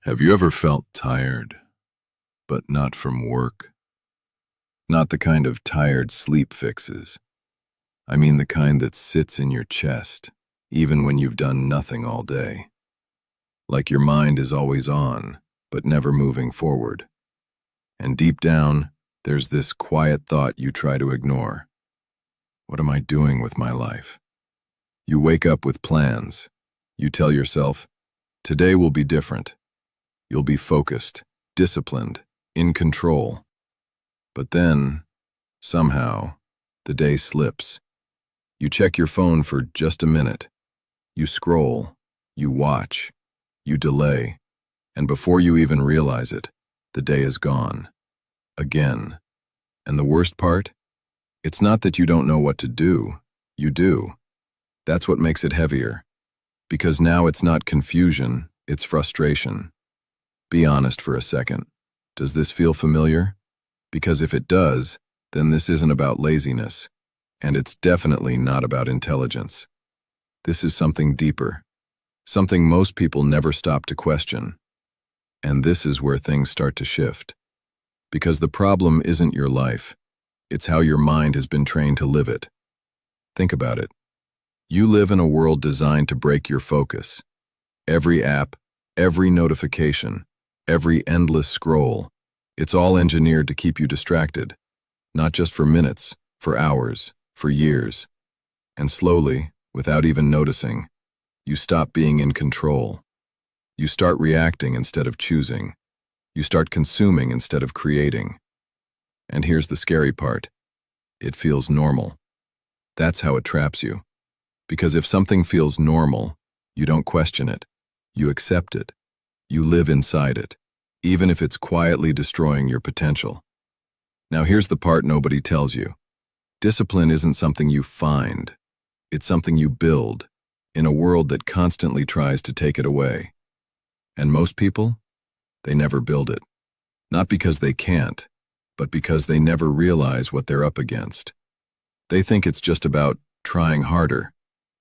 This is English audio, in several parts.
Have you ever felt tired, but not from work? Not the kind of tired sleep fixes. I mean the kind that sits in your chest, even when you've done nothing all day. Like your mind is always on, but never moving forward. And deep down, there's this quiet thought you try to ignore. What am I doing with my life? You wake up with plans. You tell yourself, today will be different. You'll be focused, disciplined, in control. But then, somehow, the day slips. You check your phone for just a minute. You scroll, you watch, you delay, and before you even realize it, the day is gone. Again. And the worst part? It's not that you don't know what to do. You do. That's what makes it heavier. Because now it's not confusion, it's frustration. Be honest for a second. Does this feel familiar? Because if it does, then this isn't about laziness, and it's definitely not about intelligence. This is something deeper, something most people never stop to question. And this is where things start to shift. Because the problem isn't your life, it's how your mind has been trained to live it. Think about it. You live in a world designed to break your focus. Every app, every notification, every endless scroll, it's all engineered to keep you distracted, not just for minutes, for hours, for years. And slowly, without even noticing, you stop being in control. You start reacting instead of choosing. You start consuming instead of creating. And here's the scary part. It feels normal. That's how it traps you. Because if something feels normal, you don't question it. You accept it. You live inside it, even if it's quietly destroying your potential. Now here's the part nobody tells you. Discipline isn't something you find. It's something you build in a world that constantly tries to take it away. And most people, they never build it. Not because they can't, but because they never realize what they're up against. They think it's just about trying harder,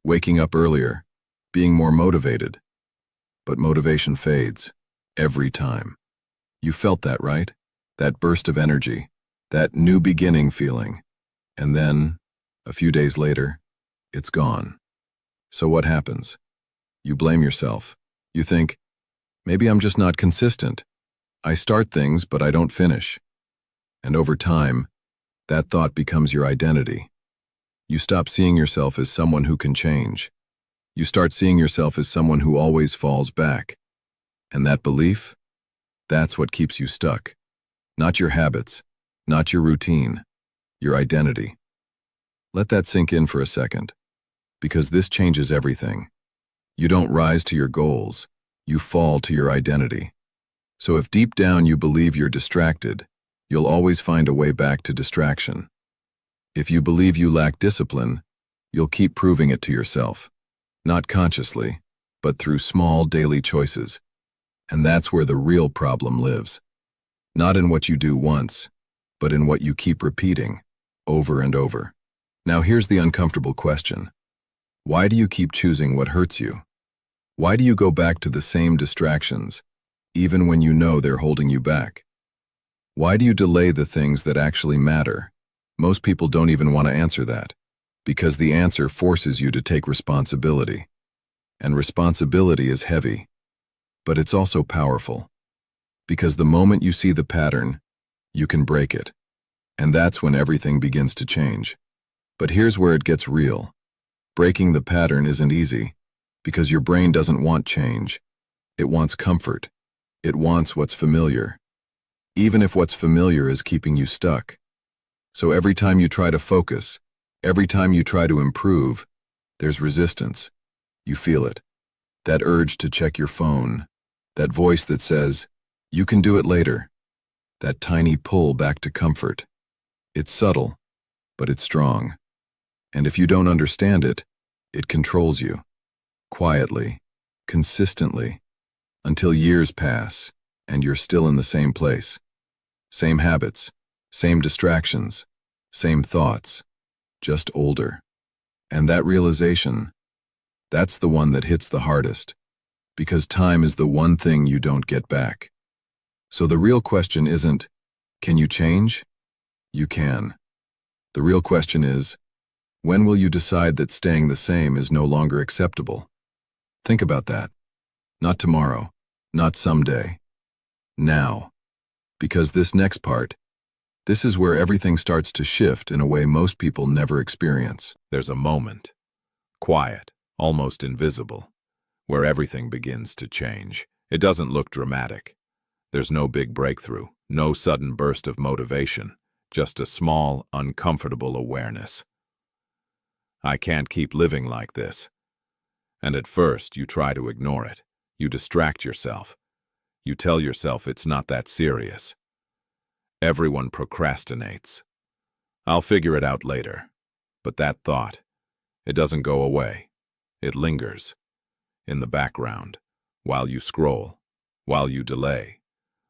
waking up earlier, being more motivated. But motivation fades, every time. You felt that, right? That burst of energy, that new beginning feeling. And then, a few days later, it's gone. So what happens? You blame yourself. You think, maybe I'm just not consistent. I start things, but I don't finish. And over time, that thought becomes your identity. You stop seeing yourself as someone who can change. You start seeing yourself as someone who always falls back. And that belief? That's what keeps you stuck. Not your habits, not your routine, your identity. Let that sink in for a second, because this changes everything. You don't rise to your goals, you fall to your identity. So if deep down you believe you're distracted, you'll always find a way back to distraction. If you believe you lack discipline, you'll keep proving it to yourself. Not consciously, but through small daily choices. And that's where the real problem lives. Not in what you do once, but in what you keep repeating, over and over. Now here's the uncomfortable question. Why do you keep choosing what hurts you? Why do you go back to the same distractions, even when you know they're holding you back? Why do you delay the things that actually matter? Most people don't even want to answer that, because the answer forces you to take responsibility. And responsibility is heavy, but it's also powerful. Because the moment you see the pattern, you can break it. And that's when everything begins to change. But here's where it gets real. Breaking the pattern isn't easy, because your brain doesn't want change. It wants comfort. It wants what's familiar. Even if what's familiar is keeping you stuck. So every time you try to focus, every time you try to improve, there's resistance. You feel it. That urge to check your phone. That voice that says, you can do it later. That tiny pull back to comfort. It's subtle, but it's strong. And if you don't understand it, it controls you. Quietly, consistently, until years pass and you're still in the same place. Same habits, same distractions, same thoughts, just older. And that realization, that's the one that hits the hardest. Because time is the one thing you don't get back. So the real question isn't, can you change? You can. The real question is, when will you decide that staying the same is no longer acceptable? Think about that. Not tomorrow, not someday. Now. Because this next part, this is where everything starts to shift in a way most people never experience. There's a moment, quiet, almost invisible, where everything begins to change. It doesn't look dramatic. There's no big breakthrough, no sudden burst of motivation, just a small, uncomfortable awareness. I can't keep living like this. And at first, you try to ignore it. You distract yourself. You tell yourself it's not that serious. Everyone procrastinates. I'll figure it out later. But that thought, it doesn't go away. It lingers. In the background, while you scroll, while you delay,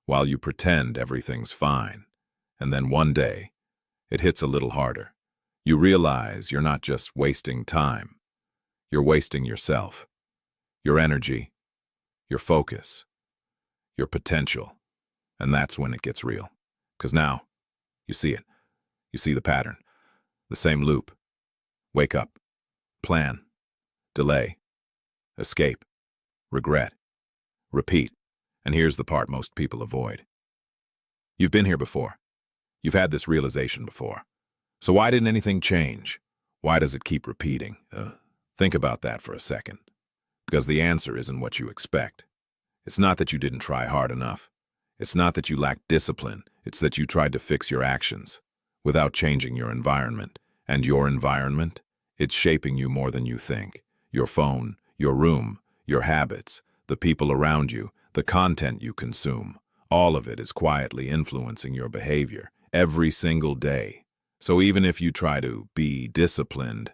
while you pretend everything's fine. And then one day, it hits a little harder. You realize you're not just wasting time. You're wasting yourself, your energy, your focus, your potential. And that's when it gets real. Because now, you see it. You see the pattern. The same loop. Wake up. Plan. Delay. Escape. Regret. Repeat. And here's the part most people avoid. You've been here before. You've had this realization before. So why didn't anything change? Why does it keep repeating? Think about that for a second. Because the answer isn't what you expect. It's not that you didn't try hard enough. It's not that you lacked discipline. It's that you tried to fix your actions without changing your environment. And your environment, it's shaping you more than you think. Your phone, your room, your habits, the people around you, the content you consume, all of it is quietly influencing your behavior every single day. So even if you try to be disciplined,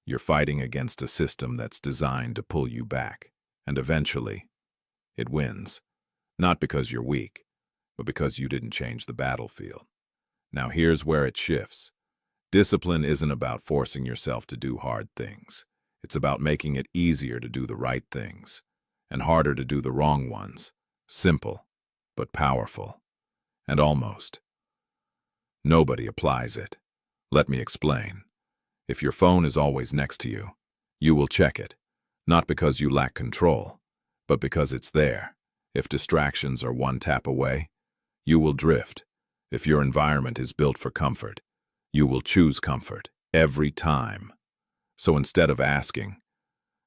you're fighting against a system that's designed to pull you back. And eventually, it wins. Not because you're weak, but because you didn't change the battlefield. Now here's where it shifts. Discipline isn't about forcing yourself to do hard things. It's about making it easier to do the right things and harder to do the wrong ones. Simple, but powerful. And almost. Nobody applies it. Let me explain. If your phone is always next to you, you will check it, not because you lack control, but because it's there. If distractions are one tap away, you will drift. If your environment is built for comfort, you will choose comfort every time. So instead of asking,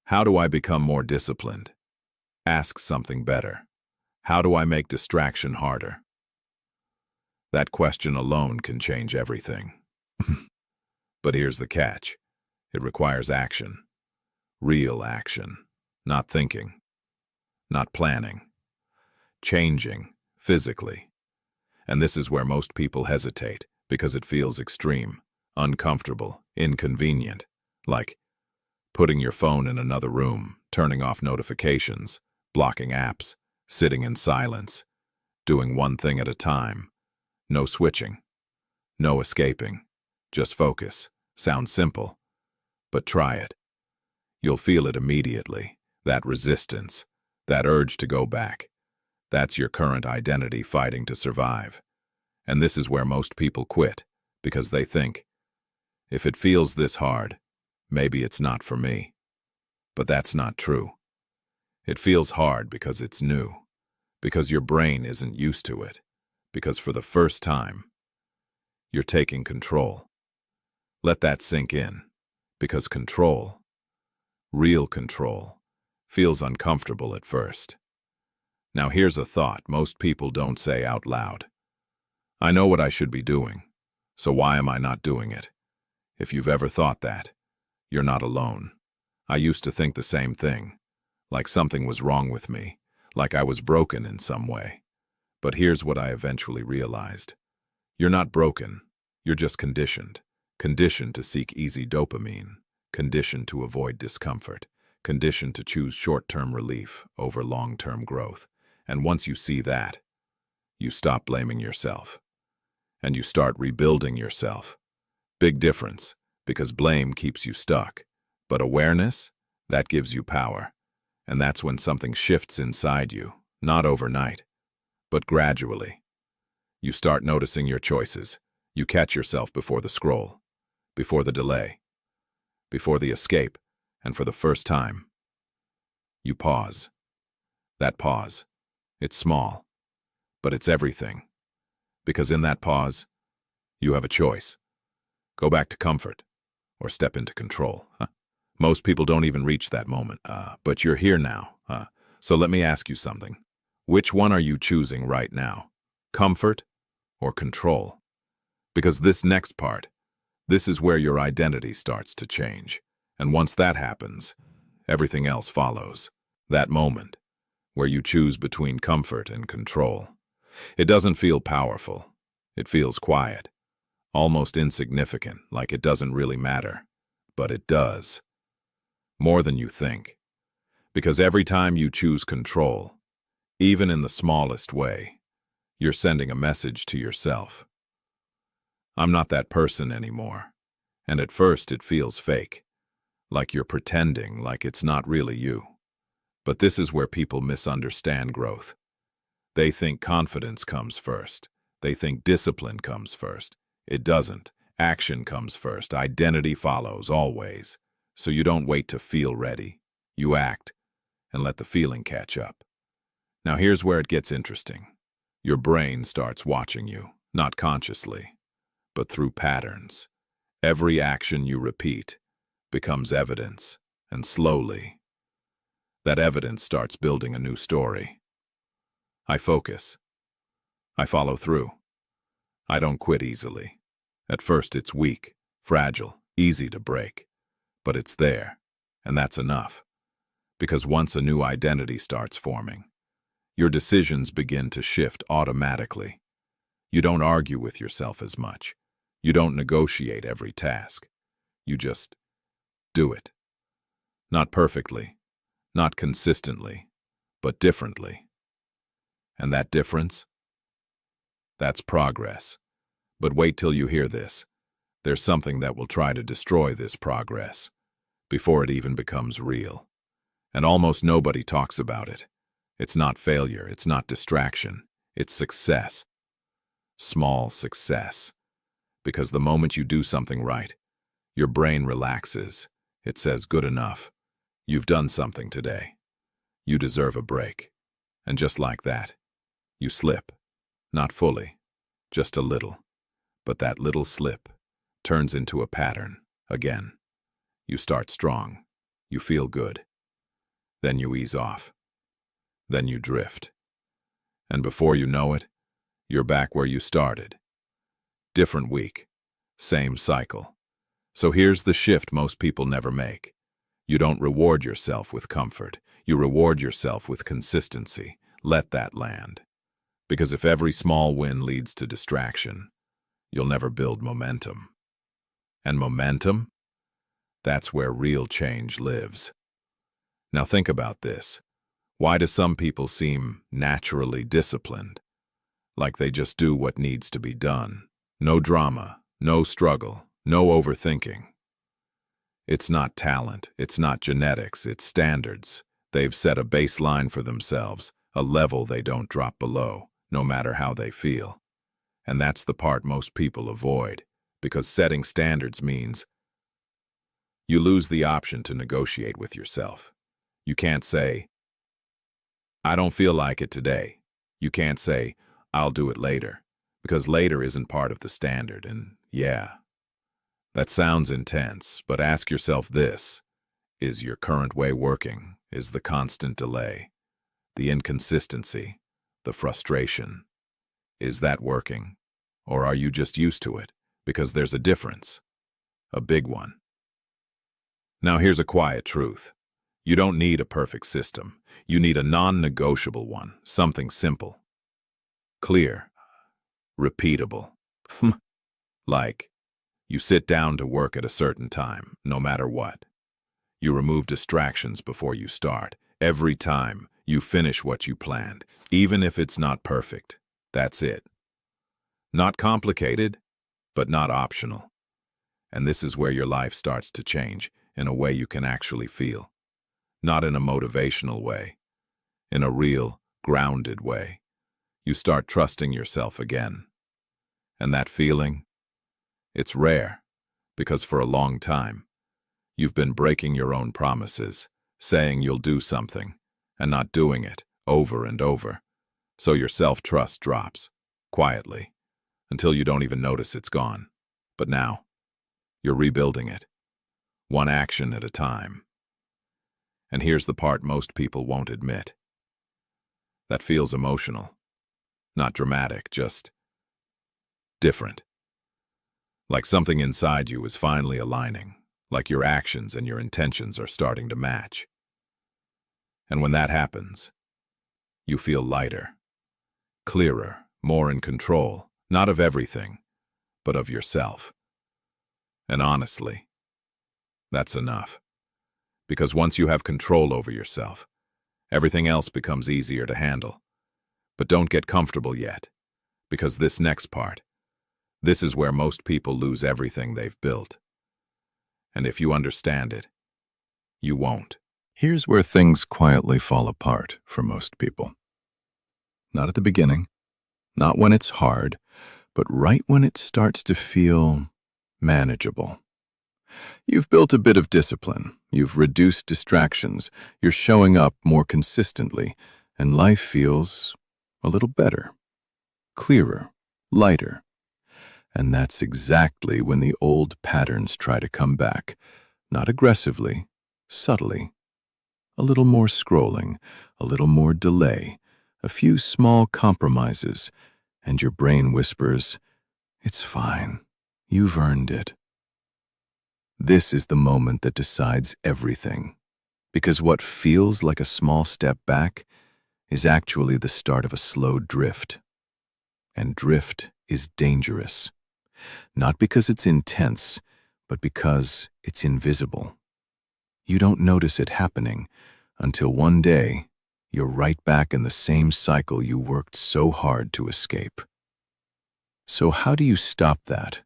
how do I become more disciplined? Ask something better. How do I make distraction harder? That question alone can change everything. But here's the catch. It requires action. Real action. Not thinking. Not planning. Changing, physically. And this is where most people hesitate, because it feels extreme, uncomfortable, inconvenient. Like putting your phone in another room, turning off notifications, blocking apps, sitting in silence, doing one thing at a time. No switching. No escaping. Just focus. Sounds simple. But try it. You'll feel it immediately. That resistance. That urge to go back. That's your current identity fighting to survive. And this is where most people quit, because they think, if it feels this hard, maybe it's not for me. But that's not true. It feels hard because it's new, because your brain isn't used to it, because for the first time, you're taking control. Let that sink in, because control, real control, feels uncomfortable at first. Now here's a thought most people don't say out loud. I know what I should be doing, so why am I not doing it? If you've ever thought that, you're not alone. I used to think the same thing, like something was wrong with me, like I was broken in some way. But here's what I eventually realized. You're not broken, you're just conditioned. Conditioned to seek easy dopamine, conditioned to avoid discomfort, conditioned to choose short-term relief over long-term growth. And once you see that, you stop blaming yourself. And you start rebuilding yourself. Big difference, because blame keeps you stuck. But awareness, that gives you power. And that's when something shifts inside you, not overnight, but gradually. You start noticing your choices. You catch yourself before the scroll, before the delay, before the escape, and for the first time, you pause. That pause, it's small, but it's everything. Because in that pause, you have a choice. Go back to comfort, or step into control. Most people don't even reach that moment, but you're here now. So let me ask you something. Which one are you choosing right now? Comfort or control? Because this next part, this is where your identity starts to change. And once that happens, everything else follows. That moment, where you choose between comfort and control. It doesn't feel powerful. It feels quiet, almost insignificant, like it doesn't really matter. But it does. More than you think. Because every time you choose control, even in the smallest way, you're sending a message to yourself. I'm not that person anymore. And at first it feels fake, like you're pretending, like it's not really you. But this is where people misunderstand growth. They think confidence comes first. They think discipline comes first. It doesn't. Action comes first. Identity follows, always. So you don't wait to feel ready. You act, and let the feeling catch up. Now here's where it gets interesting. Your brain starts watching you, not consciously, but through patterns. Every action you repeat becomes evidence, and slowly, that evidence starts building a new story. I focus. I follow through. I don't quit easily. At first it's weak, fragile, easy to break. But it's there, and that's enough. Because once a new identity starts forming, your decisions begin to shift automatically. You don't argue with yourself as much. You don't negotiate every task. You just do it. Not perfectly, not consistently, but differently. And that difference? That's progress. But wait till you hear this. There's something that will try to destroy this progress before it even becomes real. And almost nobody talks about it. It's not failure, it's not distraction, it's success. Small success. Because the moment you do something right, your brain relaxes. It says, good enough. You've done something today. You deserve a break. And just like that, you slip. Not fully, just a little. But that little slip turns into a pattern again. You start strong. You feel good. Then you ease off. Then you drift. And before you know it, you're back where you started. Different week. Same cycle. So here's the shift most people never make. You don't reward yourself with comfort. You reward yourself with consistency. Let that land. Because if every small win leads to distraction, you'll never build momentum. And momentum? That's where real change lives. Now think about this. Why do some people seem naturally disciplined? Like they just do what needs to be done. No drama, no struggle, no overthinking. It's not talent, it's not genetics, it's standards. They've set a baseline for themselves, a level they don't drop below, no matter how they feel. And that's the part most people avoid, because setting standards means you lose the option to negotiate with yourself. You can't say, I don't feel like it today. You can't say, I'll do it later, because later isn't part of the standard, and yeah. That sounds intense, but ask yourself this. Is your current way working? Is the constant delay, the inconsistency, the frustration, is that working? Or are you just used to it? Because there's a difference, a big one. Now here's a quiet truth. You don't need a perfect system. You need a non-negotiable one, something simple, clear, repeatable. Like, you sit down to work at a certain time, no matter what. You remove distractions before you start. Every time, you finish what you planned, even if it's not perfect. That's it. Not complicated, but not optional. And this is where your life starts to change in a way you can actually feel. not in a motivational way, in a real, grounded way. You start trusting yourself again. And that feeling? It's rare, because for a long time, you've been breaking your own promises, saying you'll do something, and not doing it over and over. So your self-trust drops, quietly, until you don't even notice it's gone. But now, you're rebuilding it, one action at a time. And here's the part most people won't admit. That feels emotional. Not dramatic, just different. Like something inside you is finally aligning, like your actions and your intentions are starting to match. And when that happens, you feel lighter, clearer, more in control, not of everything, but of yourself. And honestly, that's enough. Because once you have control over yourself, everything else becomes easier to handle. But don't get comfortable yet, because this next part, this is where most people lose everything they've built. And if you understand it, you won't. Here's where things quietly fall apart for most people. Not at the beginning, not when it's hard, but right when it starts to feel manageable. You've built a bit of discipline, you've reduced distractions, you're showing up more consistently, and life feels a little better, clearer, lighter. And that's exactly when the old patterns try to come back, not aggressively, subtly. A little more scrolling, a little more delay, a few small compromises, and your brain whispers, "It's fine, you've earned it." This is the moment that decides everything, because what feels like a small step back is actually the start of a slow drift. And drift is dangerous, not because it's intense, but because it's invisible. You don't notice it happening until one day you're right back in the same cycle you worked so hard to escape. So how do you stop that?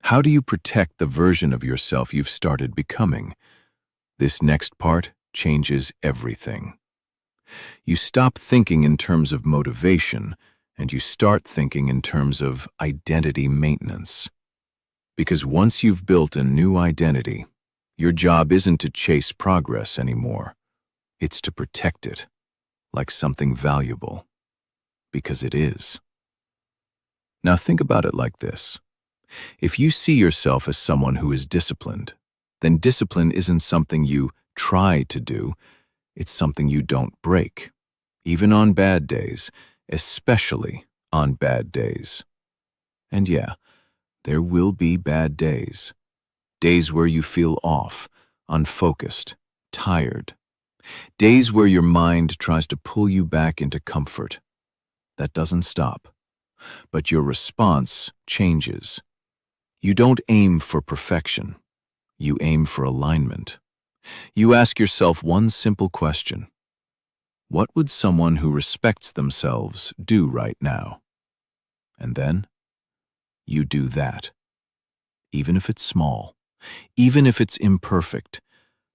How do you protect the version of yourself you've started becoming? This next part changes everything. You stop thinking in terms of motivation, and you start thinking in terms of identity maintenance. Because once you've built a new identity, your job isn't to chase progress anymore. It's to protect it, like something valuable. Because it is. Now think about it like this. If you see yourself as someone who is disciplined, then discipline isn't something you try to do, it's something you don't break. Even on bad days, especially on bad days. And yeah, there will be bad days. Days where you feel off, unfocused, tired. Days where your mind tries to pull you back into comfort. That doesn't stop. But your response changes. You don't aim for perfection. You aim for alignment. You ask yourself one simple question. What would someone who respects themselves do right now? And then, you do that. Even if it's small, even if it's imperfect,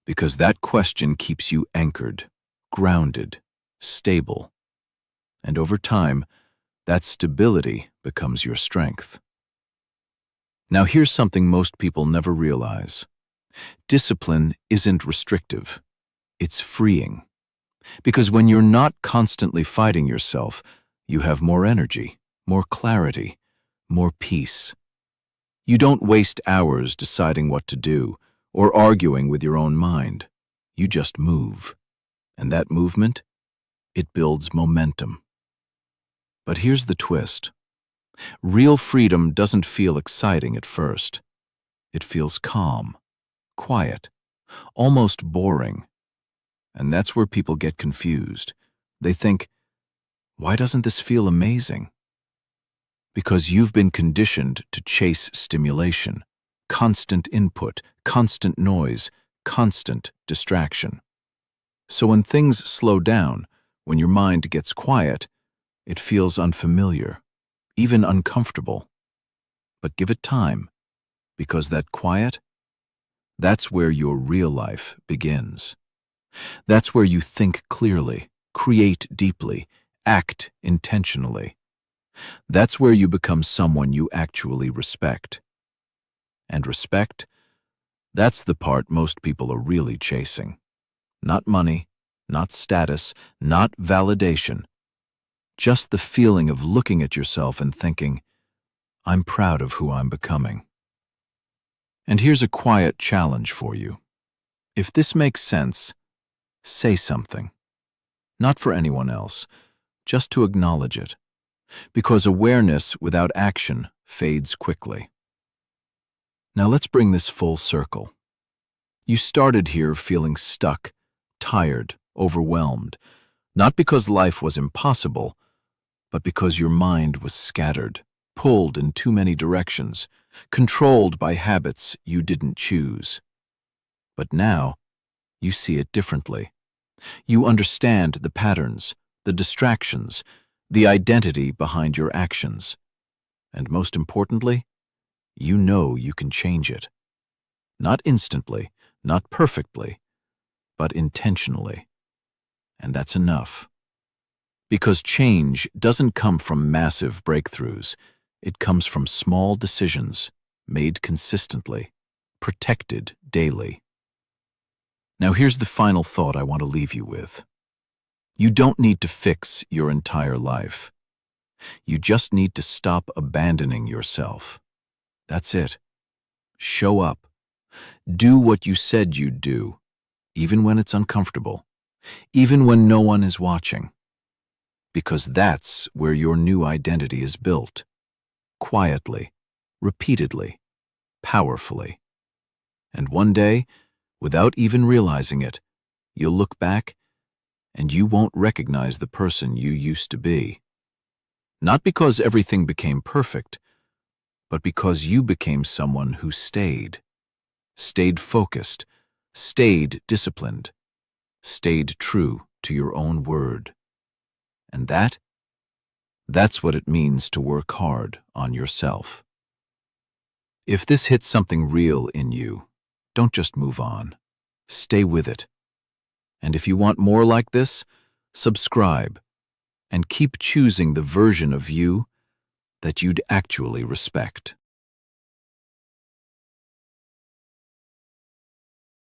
because that question keeps you anchored, grounded, stable. And over time, that stability becomes your strength. Now here's something most people never realize. Discipline isn't restrictive. It's freeing. Because when you're not constantly fighting yourself, you have more energy, more clarity, more peace. You don't waste hours deciding what to do or arguing with your own mind. You just move. And that movement, it builds momentum. But here's the twist. Real freedom doesn't feel exciting at first. It feels calm, quiet, almost boring. And that's where people get confused. They think, why doesn't this feel amazing? Because you've been conditioned to chase stimulation, constant input, constant noise, constant distraction. So when things slow down, when your mind gets quiet, it feels unfamiliar, even uncomfortable. But give it time, because that quiet, that's where your real life begins. That's where you think clearly, create deeply, act intentionally. That's where you become someone you actually respect. And respect, that's the part most people are really chasing. Not money, not status, not validation. Just the feeling of looking at yourself and thinking, I'm proud of who I'm becoming. And here's a quiet challenge for you. If this makes sense, say something. Not for anyone else, just to acknowledge it. Because awareness without action fades quickly. Now let's bring this full circle. You started here feeling stuck, tired, overwhelmed, not because life was impossible, but because your mind was scattered, pulled in too many directions, controlled by habits you didn't choose. But now, you see it differently. You understand the patterns, the distractions, the identity behind your actions. And most importantly, you know you can change it. Not instantly, not perfectly, but intentionally. And that's enough. Because change doesn't come from massive breakthroughs. It comes from small decisions, made consistently, protected daily. Now here's the final thought I want to leave you with. You don't need to fix your entire life. You just need to stop abandoning yourself. That's it. Show up. Do what you said you'd do, even when it's uncomfortable, even when no one is watching. Because that's where your new identity is built. Quietly, repeatedly, powerfully. And one day, without even realizing it, you'll look back and you won't recognize the person you used to be. Not because everything became perfect, but because you became someone who stayed focused, stayed disciplined, stayed true to your own word. And that's what it means to work hard on yourself. If this hits something real in you, don't just move on. Stay with it. And if you want more like this, subscribe and keep choosing the version of you that you'd actually respect.